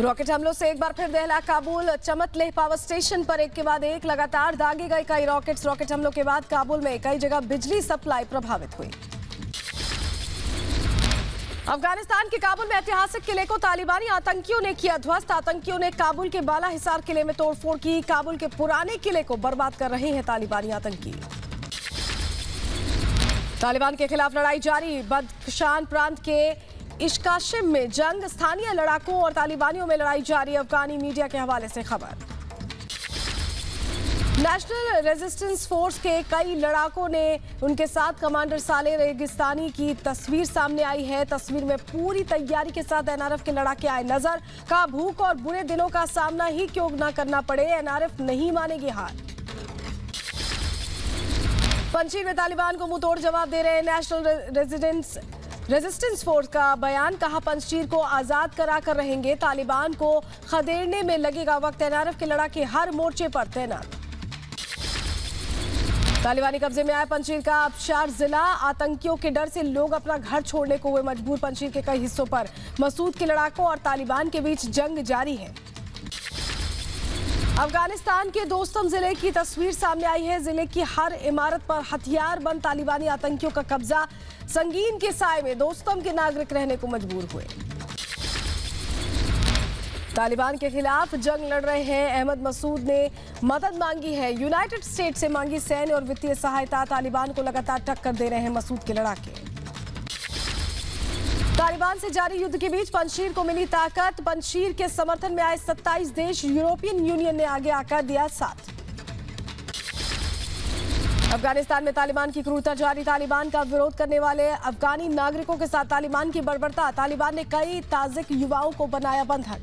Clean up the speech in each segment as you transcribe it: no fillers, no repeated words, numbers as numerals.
Rocket हमलों से एक बार फिर दहला काबुल। चमतलेह पावर स्टेशन पर एक के बाद एक लगातार दागे गए कई रॉकेट्स। रॉकेट हमलों के बाद काबुल में कई जगह बिजली सप्लाई प्रभावित हुई। अफगानिस्तान के काबुल में ऐतिहासिक किले को तालिबानी आतंकियों ने किया ध्वस्त। आतंकियों ने काबुल के बाला हिसार किले में तोड़फोड़ की। काबुल के पुराने किले को बर्बाद कर रहे हैं तालिबानी आतंकी। तालिबान के खिलाफ लड़ाई जारी। बदख्शान प्रांत के इश्काशिम में जंग। स्थानीय लड़ाकों और तालिबानियों में लड़ाई जारी। अफगानी मीडिया के हवाले से खबर। नेशनल रेजिस्टेंस फोर्स के कई लड़ाकों ने उनके साथ कमांडर साले रेगिस्तानी की तस्वीर सामने आई है। तस्वीर में पूरी तैयारी के साथ एनआरएफ के लड़ाके आए नजर। कहा भूख और बुरे दिनों का सामना ही क्यों न करना पड़े, एनआरएफ नहीं मानेगी हार। पंजीर में तालिबान को मुंहतोड़ जवाब दे रहे नेशनल रेजिस्टेंस फोर्स का बयान। कहा पंजीर को आजाद करा कर रहेंगे। तालिबान को खदेड़ने में लगेगा वक्त। एनआरएफ के लड़ाके हर मोर्चे पर तैनात। तालिबानी कब्जे में आया पंजीर का आबशार जिला। आतंकियों के डर से लोग अपना घर छोड़ने को हुए मजबूर। पंजीर के कई हिस्सों पर मसूद के लड़ाकों और तालिबान के बीच जंग जारी है। अफगानिस्तान के दोस्तम जिले की तस्वीर सामने आई है। जिले की हर इमारत पर हथियार बंद तालिबानी आतंकियों का कब्जा। संगीन के साए में दोस्तम के नागरिक रहने को मजबूर हुए। तालिबान के खिलाफ जंग लड़ रहे हैं अहमद मसूद ने मदद मांगी है। यूनाइटेड स्टेट से मांगी सैन्य और वित्तीय सहायता। तालिबान को लगातार टक्कर दे रहे हैं मसूद के लड़ाके। तालिबान से जारी युद्ध के बीच पंजीर को मिली ताकत। पंजीर के समर्थन में आए 27 देश। यूरोपियन यूनियन ने आगे आकर दिया साथ। अफगानिस्तान में तालिबान की क्रूरता जारी। तालिबान का विरोध करने वाले अफगानी नागरिकों के साथ तालिबान की बर्बरता। तालिबान ने कई ताजिक युवाओं को बनाया बंधक।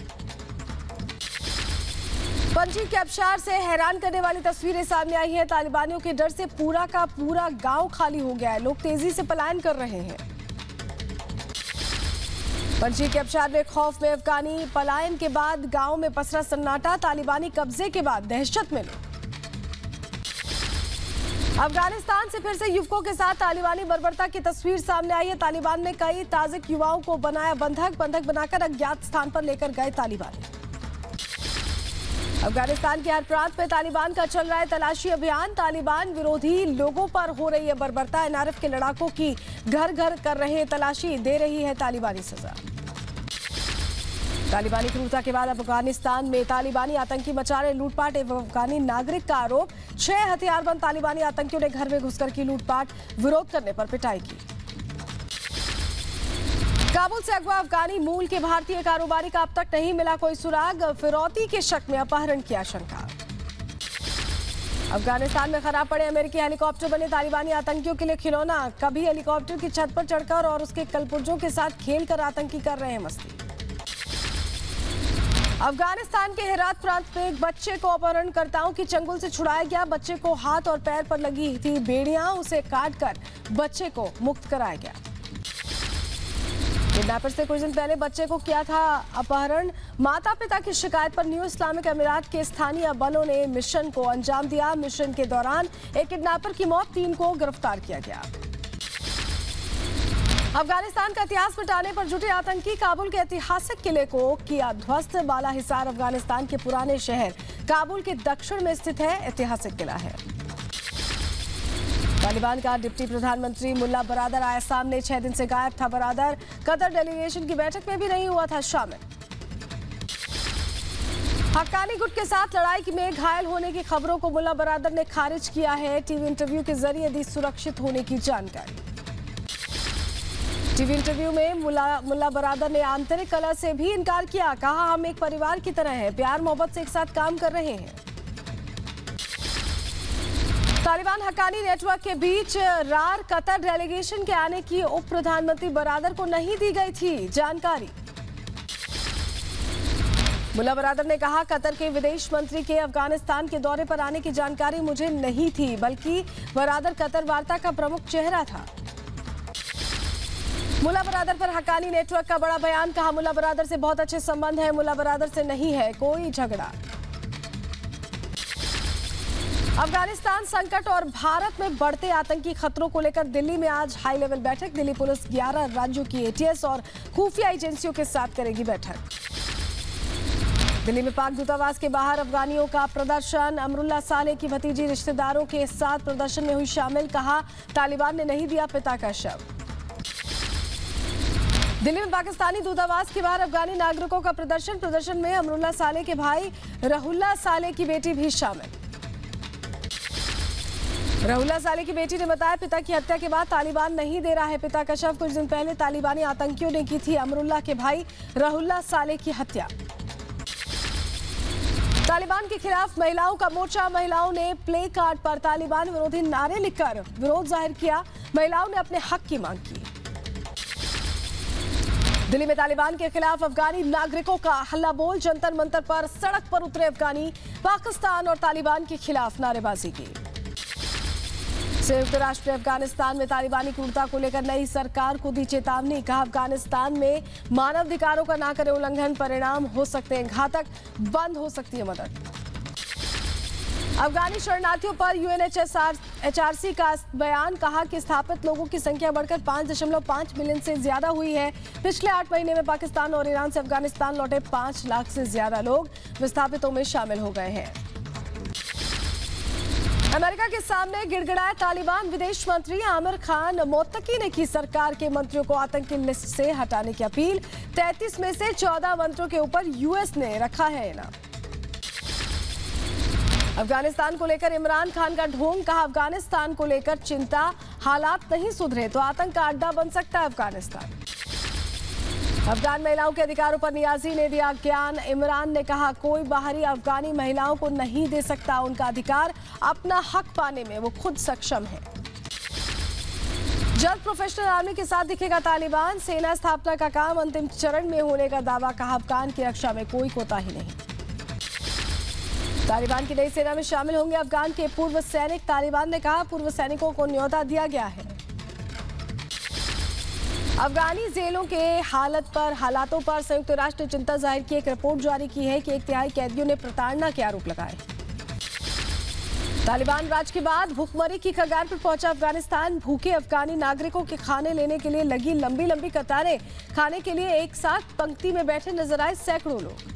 पंजीर के आबशार से हैरान करने वाली तस्वीरें सामने आई हैं। तालिबानियों के डर से पूरा का पूरा गांव खाली हो गया है। लोग तेजी से पलायन कर रहे हैं। पंजीर के आबशार में खौफ में अफगानी। पलायन के बाद गांव में पसरा सन्नाटा। तालिबानी कब्जे के बाद दहशत में लोग। अफगानिस्तान से फिर से युवकों के साथ तालिबानी बर्बरता की तस्वीर सामने आई है। तालिबान ने कई ताजिक युवाओं को बनाया बंधक बनाकर अज्ञात स्थान पर लेकर गए तालिबान। अफगानिस्तान के हर प्रांत में तालिबान का चल रहा है तलाशी अभियान। तालिबान विरोधी लोगों पर हो रही है बर्बरता। एनआरएफ के लड़ाकों की घर घर कर रहे हैं तलाशी। दे रही है तालिबानी सजा। तालिबानी क्रूरता के बाद अफगानिस्तान में तालिबानी आतंकी मचा रहे लूटपाट एवं अफगानी नागरिक का आरोप। 6 हथियारबंद तालिबानी आतंकियों ने घर में घुसकर की लूटपाट। विरोध करने पर पिटाई की। काबुल से अगवा अफगानी मूल के भारतीय कारोबारी का अब तक नहीं मिला कोई सुराग। फिरौती के शक में अपहरण की आशंका। अफगानिस्तान में खराब पड़े अमेरिकी हेलीकॉप्टर बने तालिबानी आतंकियों के लिए खिलौना। कभी हेलीकॉप्टर की छत पर चढ़कर और उसके कलपुर्जों के साथ खेलकर आतंकी कर रहे हैं मस्ती। अफगानिस्तान के हेरात प्रांत में एक बच्चे को अपहरणकर्ताओं की चंगुल से छुड़ाया गया। बच्चे को हाथ और पैर पर लगी थी बेड़ियां। उसे काटकर बच्चे को मुक्त कराया गया। किडनैपर्स ने कुछ दिन पहले बच्चे को किया था अपहरण। माता पिता की शिकायत पर न्यू इस्लामिक अमीरात के स्थानीय बलों ने मिशन को अंजाम दिया। मिशन के दौरान एक किडनैपर की मौत, 3 को गिरफ्तार किया गया। अफगानिस्तान का इतिहास मिटाने पर जुटे आतंकी। काबुल के ऐतिहासिक किले को किया ध्वस्त। बाला हिसार अफगानिस्तान के पुराने शहर काबुल के दक्षिण में स्थित है। ऐतिहासिक किला है। तालिबान का डिप्टी प्रधानमंत्री मुल्ला बरादर आया सामने। 6 दिन से गायब था बरादर। कतर डेलीगेशन की बैठक में भी नहीं हुआ था शामिल। हक्कानी गुट के साथ लड़ाई में घायल होने की खबरों को मुल्ला बरादर ने खारिज किया है। टीवी इंटरव्यू के जरिए दी सुरक्षित होने की जानकारी। टीवी इंटरव्यू में मुल्ला बरादर ने आंतरिक कलह से भी इनकार किया। कहा हम एक परिवार की तरह हैं, प्यार मोहब्बत से एक साथ काम कर रहे हैं। तालिबान हक्कानी नेटवर्क के बीच रार कतर डेलीगेशन के आने की उप प्रधानमंत्री बरादर को नहीं दी गई थी जानकारी। मुल्ला बरादर ने कहा कतर के विदेश मंत्री के अफगानिस्तान के दौरे पर आने की जानकारी मुझे नहीं थी, बल्कि बरादर कतर वार्ता का प्रमुख चेहरा था। मुल्ला बरादर पर हक्कानी नेटवर्क का बड़ा बयान। कहा मुल्ला बरादर से बहुत अच्छे संबंध है। मुल्ला बरादर से नहीं है कोई झगड़ा। अफगानिस्तान संकट और भारत में बढ़ते आतंकी खतरों को लेकर दिल्ली में आज हाई लेवल बैठक। दिल्ली पुलिस 11 राज्यों की एटीएस और खुफिया एजेंसियों के साथ करेगी बैठक। दिल्ली में पाक दूतावास के बाहर अफगानियों का प्रदर्शन। अमरुल्ला सालेह की भतीजी रिश्तेदारों के साथ प्रदर्शन में हुई शामिल, कहा तालिबान ने नहीं दिया पिता का शव। दिल्ली में पाकिस्तानी दूतावास के बाहर अफगानी नागरिकों का प्रदर्शन में अमरुल्ला सालेह के भाई रहुल्ला सालेह की बेटी भी शामिल। रहुल्ला सालेह की बेटी ने बताया, पिता की हत्या के बाद तालिबान नहीं दे रहा है पिता का शव। कुछ दिन पहले तालिबानी आतंकियों ने की थी अमरुल्ला के भाई रहुल्ला सालेह की हत्या। तालिबान के खिलाफ महिलाओं का मोर्चा। महिलाओं ने प्ले कार्ड पर तालिबान विरोधी नारे लिखकर विरोध जाहिर किया। महिलाओं ने अपने हक की मांग की। दिल्ली में तालिबान के खिलाफ अफगानी नागरिकों का हल्ला बोल। जंतर मंतर पर सड़क पर उतरे अफगानी, पाकिस्तान और तालिबान के खिलाफ नारेबाजी की। संयुक्त राष्ट्र ने अफगानिस्तान में तालिबानी क्रूरता को लेकर नई सरकार को दी चेतावनी, कहा अफगानिस्तान में मानवाधिकारों का ना करे उल्लंघन, परिणाम हो सकते हैं घातक, बंद हो सकती है मदद। अफगानी शरणार्थियों पर यूएनएचआरसी का बयान, कहा कि स्थापित लोगों की संख्या बढ़कर 5.5 मिलियन से ज्यादा हुई है। पिछले 8 महीने में पाकिस्तान और ईरान से अफगानिस्तान लौटे 5 लाख से ज्यादा लोग विस्थापितों में शामिल हो गए हैं। अमेरिका के सामने गिड़गिड़ाए तालिबान। विदेश मंत्री आमिर खान मोत्तकी ने की सरकार के मंत्रियों को आतंकी लिस्ट से हटाने की अपील। 33 में से 14 मंत्रियों के ऊपर यूएस ने रखा है इनाम। अफगानिस्तान को लेकर इमरान खान का ढोंग, कहा अफगानिस्तान को लेकर चिंता, हालात नहीं सुधरे तो आतंक का अड्डा बन सकता है अफगानिस्तान। अफगान महिलाओं के अधिकारों पर नियाजी ने दिया ज्ञान। इमरान ने कहा कोई बाहरी अफगानी महिलाओं को नहीं दे सकता उनका अधिकार, अपना हक पाने में वो खुद सक्षम है। जल्द प्रोफेशनल आर्मी के साथ दिखेगा तालिबान। सेना स्थापना का काम अंतिम चरण में होने का दावा, कहा अफगान की रक्षा में कोई कोताही नहीं। तालिबान की नई सेना में शामिल होंगे अफगान के पूर्व सैनिक। तालिबान ने कहा पूर्व सैनिकों को न्योता दिया गया है। अफगानी जेलों के हालातों पर संयुक्त राष्ट्र ने चिंता जाहिर की। एक रिपोर्ट जारी की है कि 1/3 कैदियों ने प्रताड़ना के आरोप लगाए। तालिबान राज के बाद भूखमरी की कगार पर पहुंचा अफगानिस्तान। भूखे अफगानी नागरिकों के खाने लेने के लिए लगी लंबी लंबी कतारें। खाने के लिए एक साथ पंक्ति में बैठे नजर आए सैकड़ों लोग।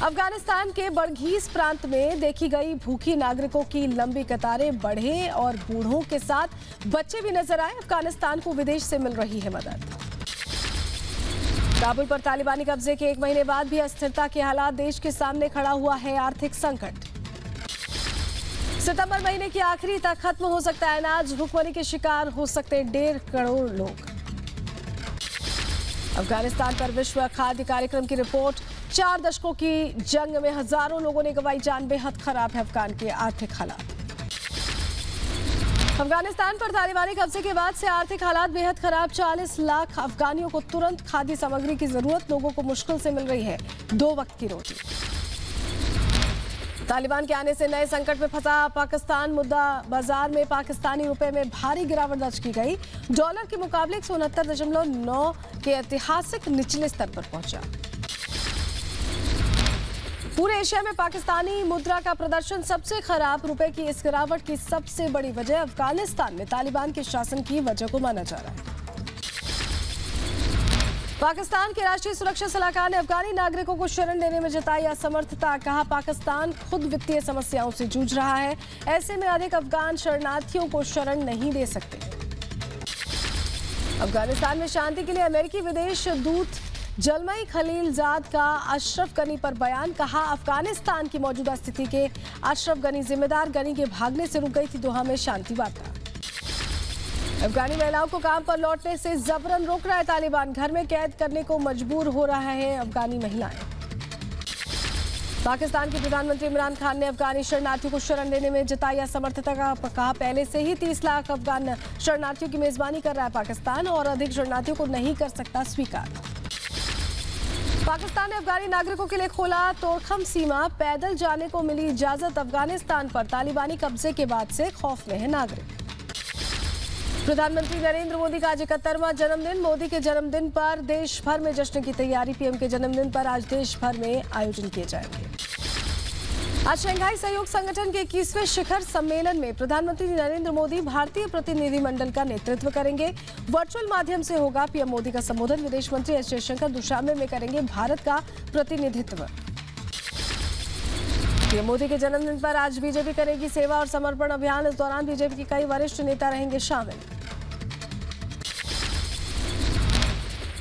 अफगानिस्तान के बड़घीस प्रांत में देखी गई भूखी नागरिकों की लंबी कतारें। बढ़े और बूढ़ों के साथ बच्चे भी नजर आए। अफगानिस्तान को विदेश से मिल रही है मदद। काबुल पर तालिबानी कब्जे के 1 महीने बाद भी अस्थिरता के हालात। देश के सामने खड़ा हुआ है आर्थिक संकट। सितंबर महीने की आखिरी तक खत्म हो सकता है अनाज। भूखमरी के शिकार हो सकते 1.5 करोड़ लोग। अफगानिस्तान पर विश्व खाद्य कार्यक्रम की रिपोर्ट। 4 दशकों की जंग में हजारों लोगों ने गंवाई जान। बेहद खराब है अफगान के आर्थिक हालात। अफगानिस्तान पर तालिबानी कब्जे के बाद से आर्थिक हालात बेहद खराब। 40 लाख अफगानियों को तुरंत खाद्य सामग्री की जरूरत। लोगों को मुश्किल से मिल रही है 2 वक्त की रोटी। तालिबान के आने से नए संकट में फंसा पाकिस्तान। मुद्रा बाजार में पाकिस्तानी रुपए में भारी गिरावट दर्ज की गई। डॉलर के मुकाबले 169.9 के ऐतिहासिक निचले स्तर पर पहुंचा। पूरे एशिया में पाकिस्तानी मुद्रा का प्रदर्शन सबसे खराब। रुपए की इस गिरावट की सबसे बड़ी वजह अफगानिस्तान में तालिबान के शासन की वजह को माना जा रहा है। पाकिस्तान के राष्ट्रीय सुरक्षा सलाहकार ने अफगानी नागरिकों को शरण देने में जताई असमर्थता। कहा पाकिस्तान खुद वित्तीय समस्याओं से जूझ रहा है। ऐसे में अधिक अफगान शरणार्थियों को शरण नहीं दे सकते। अफगानिस्तान में शांति के लिए अमेरिकी विदेश दूत जलमई खलीलजाद का अशरफ गनी पर बयान। कहा अफगानिस्तान की मौजूदा स्थिति के अशरफ गनी जिम्मेदार। गनी के भागने से रुक गई थी दोहा में शांति वार्ता। अफगानी महिलाओं को काम पर लौटने से जबरन रोक रहा है तालिबान। घर में कैद करने को मजबूर हो रहा है अफगानी महिलाएं। पाकिस्तान के प्रधानमंत्री इमरान खान ने अफगानी शरणार्थियों को शरण देने में जताई असमर्थता का। कहा पहले से ही 30 लाख अफगान शरणार्थियों की मेजबानी कर रहा है पाकिस्तान और अधिक शरणार्थियों को नहीं कर सकता स्वीकार। पाकिस्तान ने अफगानी नागरिकों के लिए खोला तोड़खम सीमा। पैदल जाने को मिली इजाजत। अफगानिस्तान पर तालिबानी कब्जे के बाद से खौफ में है नागरिक। प्रधानमंत्री नरेंद्र मोदी का आज 71वां जन्मदिन। मोदी के जन्मदिन पर देश भर में जश्न की तैयारी। पीएम के जन्मदिन पर आज देश भर में आयोजन किए जाएंगे। आज शंघाई सहयोग संगठन के 21वें शिखर सम्मेलन में प्रधानमंत्री नरेंद्र मोदी भारतीय प्रतिनिधिमंडल का नेतृत्व करेंगे। वर्चुअल माध्यम से होगा पीएम मोदी का संबोधन। विदेश मंत्री एस जयशंकर दुशान्बे में करेंगे भारत का प्रतिनिधित्व। पीएम मोदी के जन्मदिन पर आज बीजेपी करेगी सेवा और समर्पण अभियान। इस दौरान बीजेपी के कई वरिष्ठ नेता रहेंगे शामिल।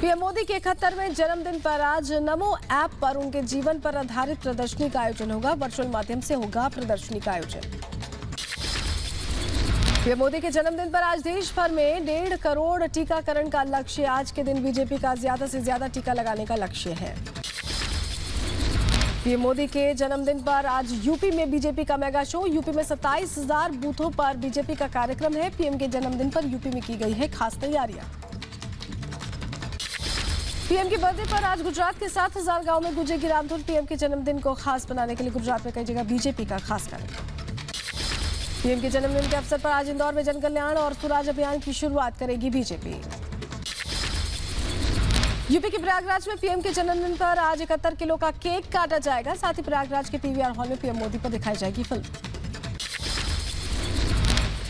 पीएम मोदी के 71वें जन्मदिन पर आज नमो ऐप पर उनके जीवन पर आधारित प्रदर्शनी का आयोजन होगा। वर्चुअल माध्यम से होगा प्रदर्शनी का आयोजन। पीएम मोदी के जन्मदिन पर आज देश भर में 1.5 करोड़ टीकाकरण का लक्ष्य। आज के दिन बीजेपी का ज्यादा से ज्यादा टीका लगाने का लक्ष्य है। पीएम मोदी के जन्मदिन पर आज यूपी में बीजेपी का मेगा शो। यूपी में 27,000 बूथों पर बीजेपी का कार्यक्रम है। पीएम के जन्मदिन पर यूपी में की गई है खास तैयारियां। पीएम की बर्थडे पर आज गुजरात के 7,000 गांव में गूंजेगी रामधुन। पीएम के जन्मदिन को खास बनाने के लिए गुजरात में कई जगह बीजेपी का खास कार्यक्रम। पीएम के जन्मदिन के अवसर पर आज इंदौर में जन कल्याण और स्वराज अभियान की शुरुआत करेगी बीजेपी। यूपी के प्रयागराज में पीएम के जन्मदिन पर आज 71 किलो का केक काटा जाएगा। साथ ही प्रयागराज के पीवीआर हॉल में पीएम मोदी पर दिखाई जाएगी फिल्म।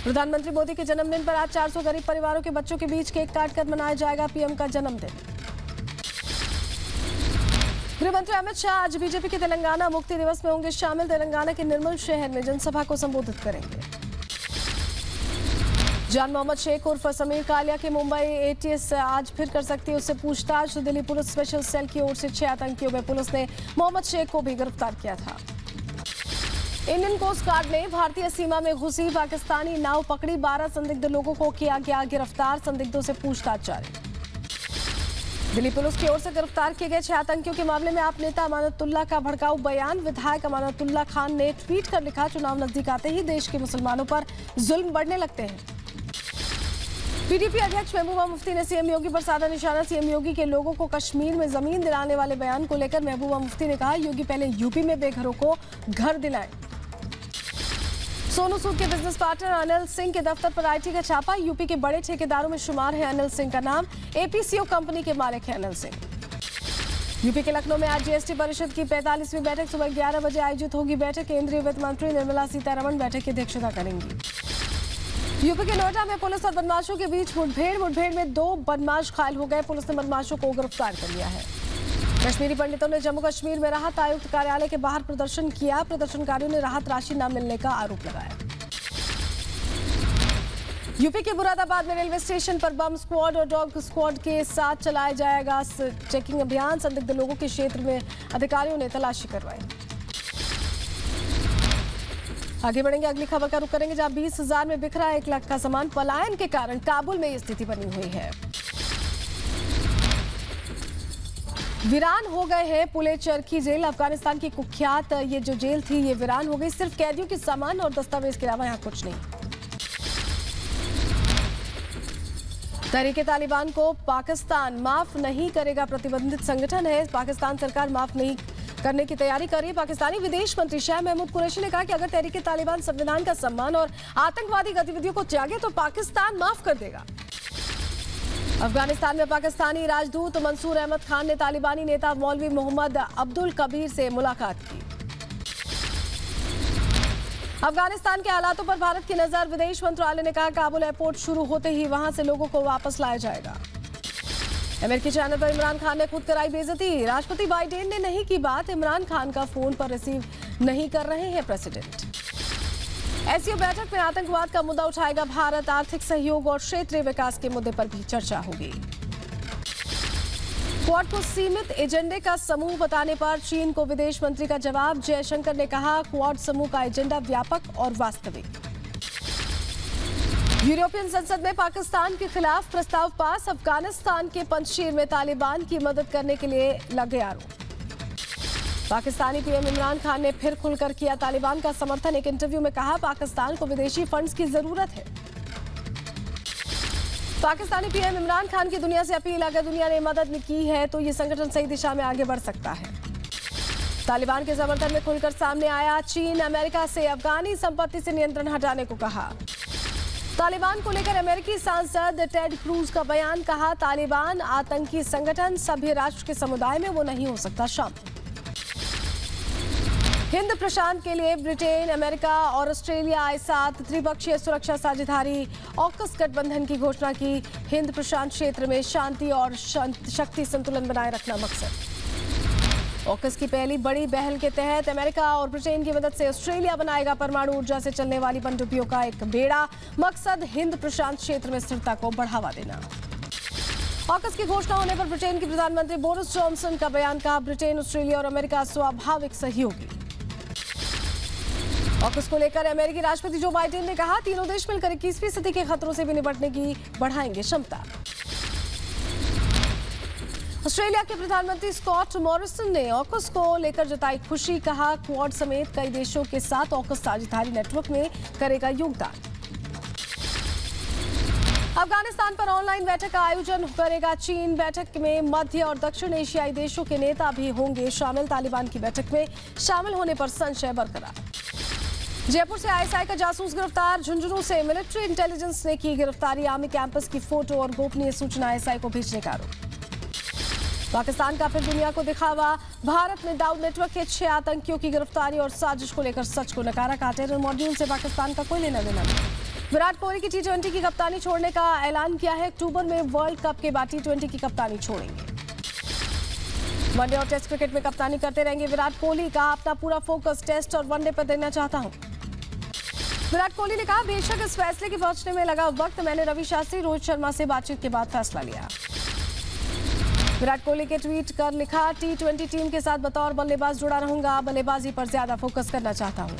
प्रधानमंत्री मोदी के जन्मदिन पर आज 400 गरीब परिवारों के बच्चों के बीच केक काटकर मनाया जाएगा पीएम का जन्मदिन। गृह मंत्री अमित शाह आज बीजेपी के तेलंगाना मुक्ति दिवस में होंगे शामिल। तेलंगाना के निर्मल शहर में जनसभा को संबोधित करेंगे। जान मोहम्मद शेख उर्फ समीर कालिया के मुंबई एटीएस आज फिर कर सकती है उससे पूछताछ। दिल्ली पुलिस स्पेशल सेल की ओर से 6 आतंकियों में पुलिस ने मोहम्मद शेख को भी गिरफ्तार किया था। इंडियन कोस्ट गार्ड ने भारतीय सीमा में घुसी पाकिस्तानी नाव पकड़ी। 12 संदिग्ध लोगों को किया गया गिरफ्तार। संदिग्धों से पूछताछ जारी। दिल्ली पुलिस की ओर से गिरफ्तार किए गए 6 आतंकियों के मामले में आप नेता अमानतुल्लाह का भड़काऊ बयान। विधायक अमानतुल्लाह खान ने ट्वीट कर लिखा, चुनाव नजदीक आते ही देश के मुसलमानों पर जुल्म बढ़ने लगते हैं। पीडीपी अध्यक्ष महबूबा मुफ्ती ने सीएम योगी पर साधा निशाना। सीएम योगी के लोगों को कश्मीर में जमीन दिलाने वाले बयान को लेकर महबूबा मुफ्ती ने कहा, योगी पहले यूपी में बेघरों को घर दिलाएं। सोनू सूद के बिजनेस पार्टनर अनिल सिंह के दफ्तर पर आईटी का छापा। यूपी के बड़े ठेकेदारों में शुमार है अनिल सिंह का नाम। एपीसीओ कंपनी के मालिक है अनिल सिंह। यूपी के लखनऊ में आज जीएसटी परिषद की 45वीं बैठक सुबह 11 बजे आयोजित होगी। बैठक केंद्रीय वित्त मंत्री निर्मला सीतारमण बैठक की अध्यक्षता करेंगी। यूपी के नोएडा में पुलिस और बदमाशों के बीच मुठभेड़ में 2 बदमाश घायल हो गए। पुलिस ने बदमाशों को गिरफ्तार कर लिया है। कश्मीरी पंडितों ने जम्मू कश्मीर में राहत आयुक्त कार्यालय के बाहर प्रदर्शन किया। प्रदर्शनकारियों ने राहत राशि न मिलने का आरोप लगाया। यूपी के मुरादाबाद में रेलवे स्टेशन पर बम स्क्वाड और डॉग स्क्वाड के साथ चलाया जाएगा चेकिंग अभियान। संदिग्ध लोगों के क्षेत्र में अधिकारियों ने तलाशी करवाई। आगे बढ़ेंगे, अगली खबर का रुख करेंगे जहां 20,000 में बिखरा 1 लाख का सामान। पलायन के कारण काबुल में ये स्थिति बनी हुई है। वीरान हो गए हैं पुले चरखी जेल। अफगानिस्तान की कुख्यात ये जो जेल थी ये वीरान हो गई। सिर्फ कैदियों के सामान और दस्तावेज के अलावा यहाँ कुछ नहीं। तहरीके तालिबान को पाकिस्तान माफ नहीं करेगा। प्रतिबंधित संगठन है। पाकिस्तान सरकार माफ नहीं करने की तैयारी कर रही है। पाकिस्तानी विदेश मंत्री शाह महमूद कुरैशी ने कहा कि अगर तहरीके तालिबान संविधान का सम्मान और आतंकवादी गतिविधियों को त्यागे तो पाकिस्तान माफ कर देगा। अफगानिस्तान में पाकिस्तानी राजदूत मंसूर अहमद खान ने तालिबानी नेता मौलवी मोहम्मद अब्दुल कबीर से मुलाकात की। अफगानिस्तान के हालातों पर भारत की नजर। विदेश मंत्रालय ने कहा काबुल एयरपोर्ट शुरू होते ही वहां से लोगों को वापस लाया जाएगा। अमेरिकी चैनल पर इमरान खान ने खुद कराई बेइज्जती। राष्ट्रपति बाइडेन ने नहीं की बात। इमरान खान का फोन पर रिसीव नहीं कर रहे हैं प्रेसिडेंट। एससीओ बैठक में आतंकवाद का मुद्दा उठाएगा भारत। आर्थिक सहयोग और क्षेत्रीय विकास के मुद्दे पर भी चर्चा होगी। क्वाड को सीमित एजेंडे का समूह बताने पर चीन को विदेश मंत्री का जवाब। जयशंकर ने कहा क्वाड समूह का एजेंडा व्यापक और वास्तविक। यूरोपियन संसद में पाकिस्तान के खिलाफ प्रस्ताव पास। अफगानिस्तान के पंजशीर में तालिबान की मदद करने के लिए लगे आरोप। पाकिस्तानी पीएम इमरान खान ने फिर खुलकर किया तालिबान का समर्थन। एक इंटरव्यू में कहा पाकिस्तान को विदेशी फंड्स की जरूरत है। पाकिस्तानी पीएम इमरान खान की दुनिया से अपील, अगर दुनिया ने मदद की है तो ये संगठन सही दिशा में आगे बढ़ सकता है। तालिबान के समर्थन में खुलकर सामने आया चीन। अमेरिका से अफगानी संपत्ति से नियंत्रण हटाने को कहा। तालिबान को लेकर अमेरिकी सांसद टेड क्रूज का बयान। कहा तालिबान आतंकी संगठन, सभ्य राष्ट्र के समुदाय में वो नहीं हो सकता शामिल। हिंद प्रशांत के लिए ब्रिटेन, अमेरिका और ऑस्ट्रेलिया आए साथ। त्रिपक्षीय सुरक्षा साझेदारी ऑकस गठबंधन की घोषणा की। हिंद प्रशांत क्षेत्र में शांति और शक्ति संतुलन बनाए रखना मकसद। ऑकस की पहली बड़ी पहल के तहत अमेरिका और ब्रिटेन की मदद से ऑस्ट्रेलिया बनाएगा परमाणु ऊर्जा से चलने वाली पनडुब्बियों का एक बेड़ा। मकसद हिंद प्रशांत क्षेत्र में स्थिरता को बढ़ावा देना। ऑकस की घोषणा होने पर ब्रिटेन के प्रधानमंत्री बोरिस जॉनसन का बयान। कहा, ब्रिटेन, ऑस्ट्रेलिया और अमेरिका स्वाभाविक सहयोगी। ऑकस को लेकर अमेरिकी राष्ट्रपति जो बाइडेन ने कहा, तीनों देश मिलकर 21वीं सदी के खतरों से भी निपटने की बढ़ाएंगे क्षमता। ऑस्ट्रेलिया के प्रधानमंत्री स्कॉट मॉरिसन ने ऑकस को लेकर जताई खुशी। कहा, क्वाड समेत कई देशों के साथ ऑकस साझेदारी नेटवर्क में करेगा योगदान। अफगानिस्तान पर ऑनलाइन बैठक का आयोजन करेगा चीन। बैठक में मध्य और दक्षिण एशियाई देशों के नेता भी होंगे शामिल। तालिबान की बैठक में शामिल होने पर संशय बरकरार। जयपुर से आईएसआई का जासूस गिरफ्तार। झुंझुनू से मिलिट्री इंटेलिजेंस ने की गिरफ्तारी। आर्मी कैंपस की फोटो और गोपनीय सूचना आईएसआई को भेजने का आरोप। पाकिस्तान का फिर दुनिया को दिखावा। भारत में दाऊद नेटवर्क के 6 आतंकियों की गिरफ्तारी और साजिश को लेकर सच को नकारा। कहा, टेरर मॉड्यूल से पाकिस्तान का कोई लेना देना नहीं। विराट कोहली की T20 की कप्तानी छोड़ने का ऐलान किया है। अक्टूबर में वर्ल्ड कप के बाद T20 की कप्तानी छोड़ेंगे। वनडे और टेस्ट क्रिकेट में कप्तानी करते रहेंगे विराट कोहली। कहा, अपना पूरा फोकस टेस्ट और वनडे पर देना चाहता हूं। विराट कोहली ने कहा, बेशक इस फैसले के पहुंचने में लगा वक्त, मैंने रवि शास्त्री, रोहित शर्मा से बातचीत के बाद फैसला लिया। विराट कोहली के ट्वीट कर लिखा, T20 टीम के साथ बतौर बल्लेबाज जुड़ा रहूंगा। बल्लेबाजी पर ज्यादा फोकस करना चाहता हूं।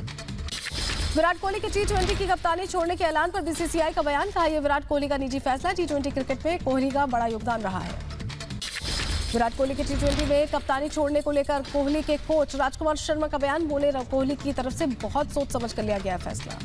विराट कोहली के T20 की कप्तानी छोड़ने के ऐलान पर बीसीसीआई का बयान। कहा, यह विराट कोहली का निजी फैसला। T20 क्रिकेट में कोहली का बड़ा योगदान रहा है। विराट कोहली के T20 में कप्तानी छोड़ने को लेकर कोहली के कोच राजकुमार शर्मा का बयान। बोले, कोहली की तरफ से बहुत सोच समझ कर लिया गया फैसला।